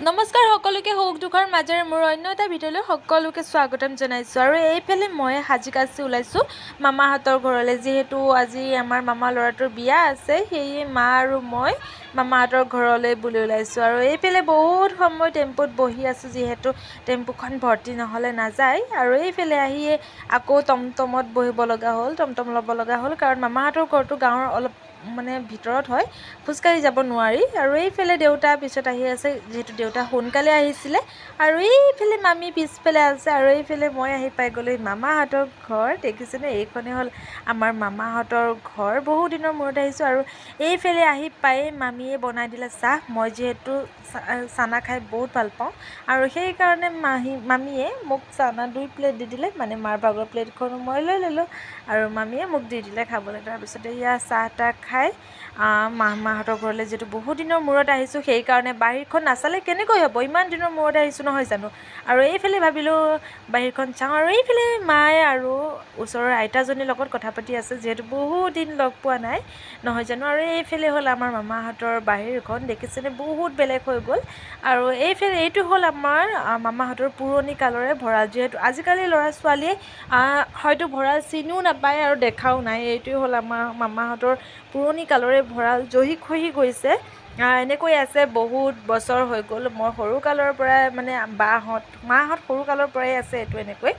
নমস্কাৰ সকলোকে সুখ দুখৰ মাজেৰে মোৰ অন্য এটা ভিডিঅ'লৈ সকলোকে স্বাগতম জনাইছোঁ। আৰু এইফালে মই সাজি কাচি ওলাইছোঁ মামাহঁতৰ ঘৰলৈ, যিহেতু আজি আমাৰ মামা ল'ৰাটোৰ বিয়া আছে, সেয়ে মা আৰু মই মামাহঁতৰ ঘৰলৈ বুলি ওলাইছোঁ। আৰু এইফালে বহুত সময় টেম্পুত বহি আছোঁ, যিহেতু টেম্পুখন ভৰ্তি নহ'লে নাযায়। আৰু এইফালে আহিয়ে আকৌ টমটমত বহিব লগা হ'ল, টমটম ল'ব লগা হ'ল, কাৰণ মামাহঁতৰ ঘৰটো গাঁৱৰ অলপ ভিতৰত হয়, খোজকাঢ়ি যাব নোৱাৰি। আৰু এইফালে দেউতা পিছত আহি আছে, যিহেতু দেউতা সোনকালে আহিছিলে। আৰু এইফালে মামী পিছফালে আছে, আৰু এইফালে মই আহি পাই গ'লো মামাহঁতৰ ঘৰ। দেখিছেনে, এইখনেই হ'ল আমাৰ মামাহঁতৰ ঘৰ। বহু দিনৰ মূৰত আহিছোঁ। আৰু এইফালে আহি পায়ে মামীয়ে বনাই দিলে চাহ। মই যিহেতু চানা খাই বহুত ভাল পাওঁ, আৰু সেইকাৰণে মামীয়ে মোক চানা 2 প্লেট দি দিলে, মানে মাৰ ভাগৰ প্লেটখনো মই লৈ ল'লোঁ, আৰু মামীয়ে মোক দি দিলে খাবলৈ। তাৰপিছতে এয়া চাহ তাহ খাই মামাহঁতৰ ঘৰলৈ যিহেতু বহুত দিনৰ মূৰত আহিছোঁ, সেইকাৰণে বাহিৰখন নাচালে কেনেকৈ হ'ব, ইমান দিনৰ মূৰত আহিছোঁ নহয় জানো। আৰু এইফালে ভাবিলোঁ বাহিৰখন চাওঁ, আৰু এইফালে মায়ে আৰু ওচৰৰ আইতাজনীৰ লগত কথা পাতি আছে, যিহেতু বহুত দিন লগ পোৱা নাই নহয় জানো। আৰু এইফালে হ'ল আমাৰ মামাহঁতৰ বাহিৰখন, দেখিছেনে বহুত বেলেগ হৈ গ'ল। আৰু এইটো হ'ল আমাৰ মামাহঁতৰ পুৰণি কালৰে ভঁৰাল, যিহেতু আজিকালি ল'ৰা ছোৱালীয়ে হয়তো ভঁৰাল চিনিও নাপায় আৰু দেখাও নাই। এইটোৱে হ'ল আমাৰ মামাহঁতৰ পুৰণি কালৰে ভঁৰাল, জহি খহি গৈছে, এনেকৈ আছে, বহুত বছৰ হৈ গ'ল। মই সৰুকালৰ পৰাই মানে মাহঁত সৰুকালৰ পৰাই আছে এইটো এনেকৈ।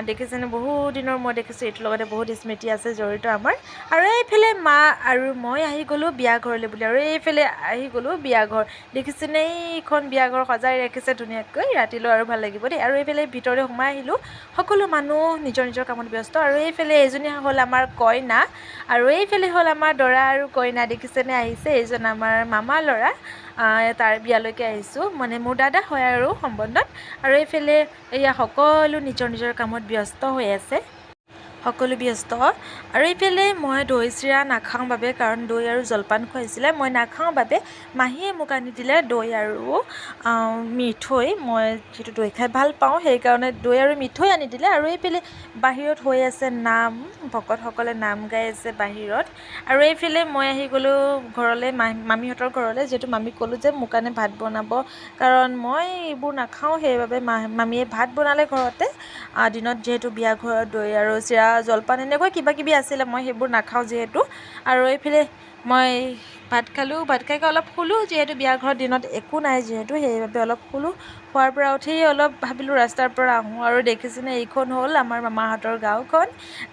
দেখিছেনে, বহুত দিনৰ মই দেখিছোঁ, এইটোৰ লগতে বহুত স্মৃতি আছে জড়িত আমাৰ। আৰু এইফালে মা আৰু মই আহি গ'লোঁ বিয়া ঘৰলৈ বুলি, আৰু এইফালে আহি গ'লোঁ বিয়া ঘৰ। দেখিছেনে, এইখন বিয়া ঘৰ সজাই ৰাখিছে ধুনীয়াকৈ, ৰাতিলৈ আৰু ভাল লাগিব দেই। আৰু এইফালে ভিতৰলৈ সোমাই আহিলোঁ, সকলো মানুহ নিজৰ নিজৰ কামত ব্যস্ত। আৰু এইফালে এইজনী হ'ল আমাৰ কইনা, আৰু এইফালে হ'ল আমাৰ দৰা আৰু কইনা। দেখিছেনে, আহিছে এইজন আমাৰ মামা ল'ৰা, তাৰ বিয়ালৈকে আহিছোঁ, মানে মোৰ দাদা হয় আৰু সম্বন্ধত। আৰু এইফালে এয়া সকলো নিজৰ নিজৰ কামত ব্যস্ত হৈ আছে, সকলো ব্যস্ত। আৰু এইফালে মই দৈ চিৰা নাখাওঁ বাবে, কাৰণ দৈ আৰু জলপান খুৱাইছিলে, মই নাখাওঁ বাবে মাহীয়ে মোক আনি দিলে দৈ আৰু মিঠৈ। মই যিহেতু দৈ খাই ভাল পাওঁ, সেইকাৰণে দৈ আৰু মিঠৈ আনি দিলে। আৰু এইফালে বাহিৰত হৈ আছে নাম, ভকতসকলে নাম গাই আছে বাহিৰত। আৰু এইফালে মই আহি গ'লোঁ ঘৰলৈ, মামীহঁতৰ ঘৰলৈ, যিহেতু মামীক ক'লোঁ যে মোৰ কাৰণে ভাত বনাব, কাৰণ মই এইবোৰ নাখাওঁ, সেইবাবে মামীয়ে ভাত বনালে ঘৰতে। দিনত যিহেতু বিয়া ঘৰত দৈ আৰু চিৰা জলপান এনেকৈ কিবা কিবি আছিলে, মই সেইবোৰ নাখাওঁ যিহেতু। আৰু এইফালে মই ভাত খালোঁ, ভাত খাই অলপ শুলোঁ, যিহেতু বিয়া ঘৰত দিনত একো নাই যিহেতু, সেইবাবে অলপ শুলোঁ। শোৱাৰ পৰা উঠি অলপ ভাবিলোঁ ৰাস্তাৰ পৰা আহোঁ, আৰু দেখিছেনে, এইখন হ'ল আমাৰ মামাহঁতৰ গাঁওখন।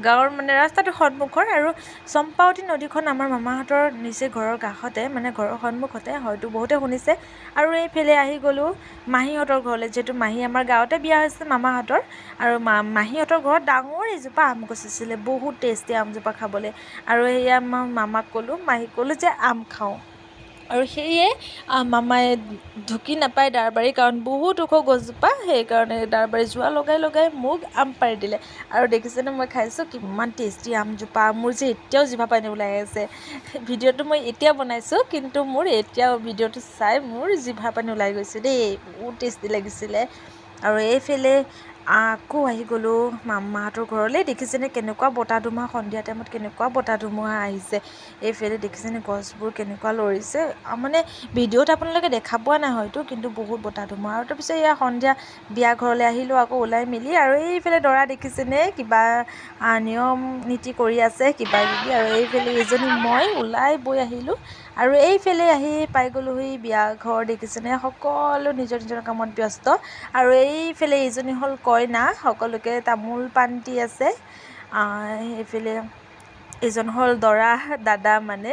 গাঁৱৰ মানে ৰাস্তাটো সন্মুখৰ, আৰু চম্পাৱতী নদীখন আমাৰ মামাহঁতৰ নিচেই ঘৰৰ কাষতে, মানে ঘৰৰ সন্মুখতে, হয়তো বহুতে শুনিছে। আৰু এইফালে আহি গ'লোঁ মাহীহঁতৰ ঘৰলৈ, যিহেতু মাহী আমাৰ গাঁৱতে বিয়া হৈছে মামাহঁতৰ। আৰু মাহীহঁতৰ ঘৰত ডাঙৰ এজোপা আম গছ আছিলে, বহুত টেষ্টি আমজোপা খাবলৈ। আৰু সেয়া মই মামাক ক'লোঁ, মাহীক ক'লোঁ যে আম খাওঁ, আৰু সেয়ে মামাই ঢুকি নাপায় দাৰবাৰী, কাৰণ বহুত ওখ গছজোপা, সেইকাৰণে দাৰবাৰী যোৱা লগাই লগাই মোক আম পাৰি দিলে। আৰু দেখিছেনে, মই খাইছোঁ কিমান টেষ্টি আমজোপা, মোৰ যে এতিয়াও জিভা পানী ওলাই আছে। ভিডিঅ'টো মই এতিয়া বনাইছোঁ, কিন্তু মোৰ এতিয়াও ভিডিঅ'টো চাই মোৰ জিভা পানী ওলাই গৈছে দেই, বহুত টেষ্টি লাগিছিলে। আৰু এইফালে আকৌ আহি গ'লোঁ মামাহঁতৰ ঘৰলৈ। দেখিছেনে কেনেকুৱা বতাহ ধুমুহা, সন্ধিয়া টাইমত কেনেকুৱা বতাহ ধুমুহা আহিছে। এইফালে দেখিছেনে গছবোৰ কেনেকুৱা লৰিছে, মানে ভিডিঅ'ত আপোনালোকে দেখা পোৱা নাই হয়তো, কিন্তু বহুত বতাহ ধুমুহা। আৰু তাৰপিছত এয়া সন্ধিয়া বিয়া ঘৰলৈ আহিলোঁ আকৌ ওলাই মেলি। আৰু এইফালে দৰা দেখিছেনে, কিবা নিয়ম নীতি কৰি আছে কিবা কিবি। আৰু এইফালে এজনী মই ওলাই বৈ আহিলোঁ, আৰু এইফালে আহি পাই গ'লোহি বিয়া ঘৰ। দেখিছেনে, সকলো নিজৰ নিজৰ কামত ব্যস্ত। আৰু এইফালে এইজনী হ'ল কইনা, সকলোকে তামোল পাণ দি আছে। এইফালে এইজন হ'ল দৰা, দাদা মানে,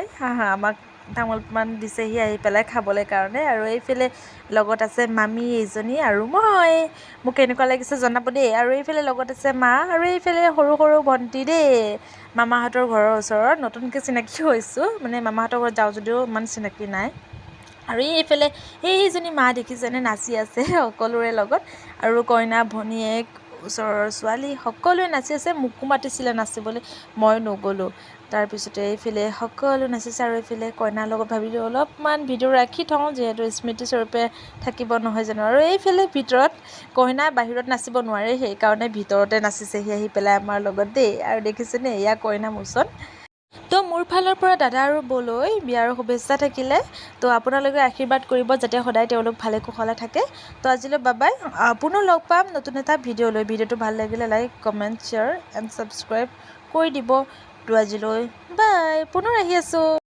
আমাক তামোল পাণ দিছেহি আহি পেলাই খাবলৈ কাৰণে। আৰু এইফালে লগত আছে মামী এইজনী আৰু মই, মোক কেনেকুৱা লাগিছে জনাব দেই। আৰু এইফালে লগত আছে মা, আৰু এইফালে সৰু সৰু ভণ্টি দেই, মামাহঁতৰ ঘৰৰ ওচৰত নতুনকৈ চিনাকি হৈছোঁ, মানে মামাহঁতৰ ঘৰত যাওঁ যদিও ইমান চিনাকি নাই। আৰু এইফালে এইজনী মা দেখিছেনে, নাচি আছে সকলোৰে লগত। আৰু কইনা ভনীয়েক ওচৰৰ ছোৱালী সকলোৱে নাচি আছে, মোকো মাতিছিলে নাচিবলৈ, মই নগ'লোঁ। তাৰপিছতে এইফালে সকলো নাচিছে, আৰু এইফালে কইনাৰ লগত ভাবিলোঁ অলপমান ভিডিঅ' ৰাখি থওঁ, যিহেতু স্মৃতিস্বৰূপে থাকিব নহয় জানো। আৰু এইফালে ভিতৰত কইনা বাহিৰত নাচিব নোৱাৰে, সেইকাৰণে ভিতৰতে নাচিছেহি আহি পেলাই আমাৰ লগত দেই। আৰু দেখিছেনে, এয়া কইনা মোচন। তো মোৰ ফালৰ পৰা দাদা আৰু বৌলৈ বিয়াৰ শুভেচ্ছা থাকিলে। তো আপোনালোকে আশীৰ্বাদ কৰিব যাতে সদায় তেওঁলোক ভালে কুশলে থাকে। তো আজিলৈ বাবাই, পুনৰ লগ পাম নতুন এটা ভিডিঅ' লৈ। ভিডিঅ'টো ভাল লাগিলে like comment share and subscribe কৰি দিব। তো আজিলৈ বাই, পুনৰ আহি আছোঁ।